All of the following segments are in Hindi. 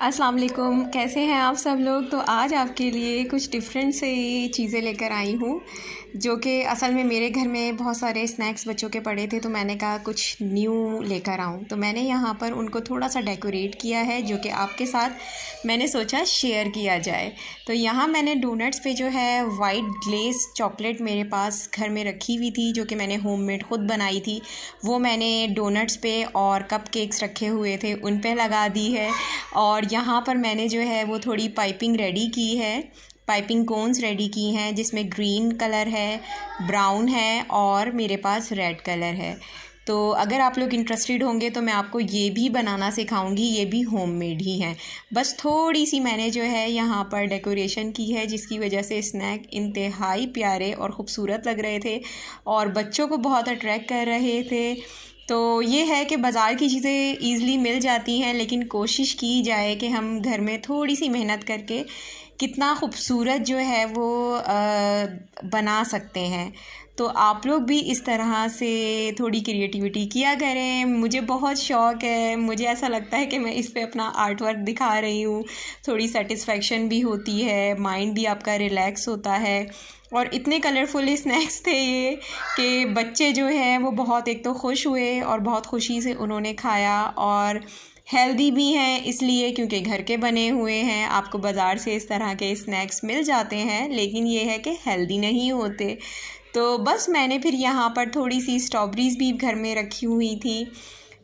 अस्सलाम वालेकुम, कैसे हैं आप सब लोग। तो आज आपके लिए कुछ डिफरेंट से चीज़ें लेकर आई हूँ, जो कि असल में मेरे घर में बहुत सारे स्नैक्स बच्चों के पड़े थे, तो मैंने कहा कुछ न्यू लेकर आऊँ। तो मैंने यहाँ पर उनको थोड़ा सा डेकोरेट किया है, जो कि आपके साथ मैंने सोचा शेयर किया जाए। तो यहाँ मैंने डोनट्स पे जो है वाइट ग्लेस चॉकलेट मेरे पास घर में रखी हुई थी, जो कि मैंने होममेड ख़ुद बनाई थी। वो मैंने डोनट्स पे और कपकेक्स रखे हुए थे उन पे लगा दी है। और यहाँ पर मैंने जो है वो थोड़ी पाइपिंग रेडी की है, पाइपिंग कोन्स रेडी की हैं, जिसमें ग्रीन कलर है, ब्राउन है और मेरे पास रेड कलर है। तो अगर आप लोग इंटरेस्टेड होंगे तो मैं आपको ये भी बनाना सिखाऊंगी, ये भी होममेड ही हैं। बस थोड़ी सी मैंने जो है यहाँ पर डेकोरेशन की है, जिसकी वजह से स्नैक इंतहाई प्यारे और ख़ूबसूरत लग रहे थे और बच्चों को बहुत अट्रैक्ट कर रहे थे। तो ये है कि बाज़ार की चीज़ें ईज़िली मिल जाती हैं, लेकिन कोशिश की जाए कि हम घर में थोड़ी सी मेहनत करके कितना ख़ूबसूरत जो है वो बना सकते हैं। तो आप लोग भी इस तरह से थोड़ी क्रिएटिविटी किया करें। मुझे बहुत शौक़ है, मुझे ऐसा लगता है कि मैं इस पे अपना आर्ट वर्क दिखा रही हूँ। थोड़ी सेटिस्फेक्शन भी होती है, माइंड भी आपका रिलैक्स होता है। और इतने कलरफुल स्नैक्स थे ये कि बच्चे जो हैं वो बहुत एक तो खुश हुए और बहुत खुशी से उन्होंने खाया। और हेल्दी भी हैं इसलिए क्योंकि घर के बने हुए हैं। आपको बाज़ार से इस तरह के स्नैक्स मिल जाते हैं, लेकिन ये है कि हेल्दी नहीं होते। तो बस मैंने फिर यहाँ पर थोड़ी सी स्ट्रॉबेरीज़ भी घर में रखी हुई थी,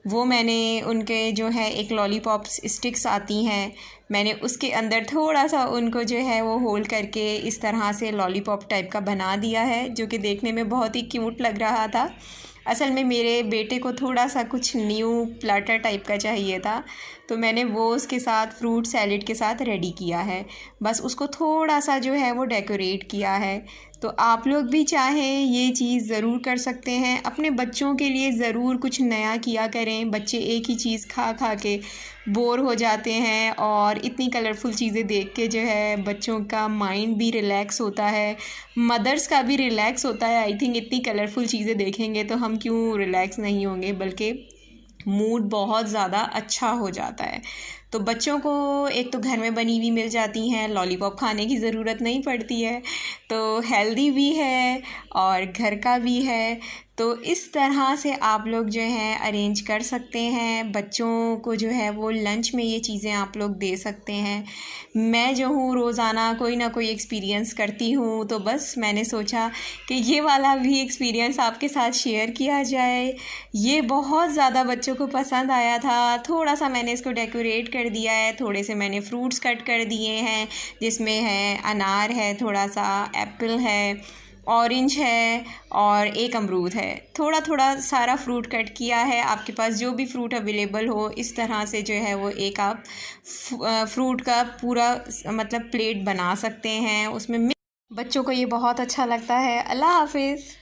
वो मैंने उनके जो है एक लॉलीपॉप्स स्टिक्स आती हैं, मैंने उसके अंदर थोड़ा सा उनको जो है वो होल करके इस तरह से लॉलीपॉप टाइप का बना दिया है, जो कि देखने में बहुत ही क्यूट लग रहा था। असल में मेरे बेटे को थोड़ा सा कुछ न्यू प्लाटर टाइप का चाहिए था, तो मैंने वो उसके साथ फ्रूट सैलेड के साथ रेडी किया है। बस उसको थोड़ा सा जो है वो डेकोरेट किया है। तो आप लोग भी चाहें ये चीज़ ज़रूर कर सकते हैं, अपने बच्चों के लिए ज़रूर कुछ नया किया करें। बच्चे एक ही चीज़ खा खा के बोर हो जाते हैं और इतनी कलरफुल चीज़ें देख के जो है बच्चों का माइंड भी रिलैक्स होता है, मदर्स का भी रिलैक्स होता है। आई थिंक इतनी कलरफुल चीज़ें देखेंगे तो हम क्यों रिलैक्स नहीं होंगे, बल्कि मूड बहुत ज़्यादा अच्छा हो जाता है। तो बच्चों को एक तो घर में बनी हुई मिल जाती हैं, लॉलीपॉप खाने की ज़रूरत नहीं पड़ती है, तो हेल्दी भी है और घर का भी है। तो इस तरह से आप लोग जो हैं अरेंज कर सकते हैं, बच्चों को जो है वो लंच में ये चीज़ें आप लोग दे सकते हैं। मैं जो हूँ रोज़ाना कोई ना कोई एक्सपीरियंस करती हूँ, तो बस मैंने सोचा कि ये वाला भी एक्सपीरियंस आपके साथ शेयर किया जाए। ये बहुत ज़्यादा बच्चों को पसंद आया था। थोड़ा सा मैंने इसको डेकोरेट कर दिया है, थोड़े से मैंने फ्रूट्स कट कर दिए हैं, जिसमें है अनार है, थोड़ा सा एप्पल है, ऑरेंज है और एक अमरूद है। थोड़ा थोड़ा सारा फ्रूट कट किया है। आपके पास जो भी फ्रूट अवेलेबल हो, इस तरह से जो है वो एक आप फ्रूट का पूरा मतलब प्लेट बना सकते हैं। उसमें बच्चों को ये बहुत अच्छा लगता है। अल्लाह हाफिज़।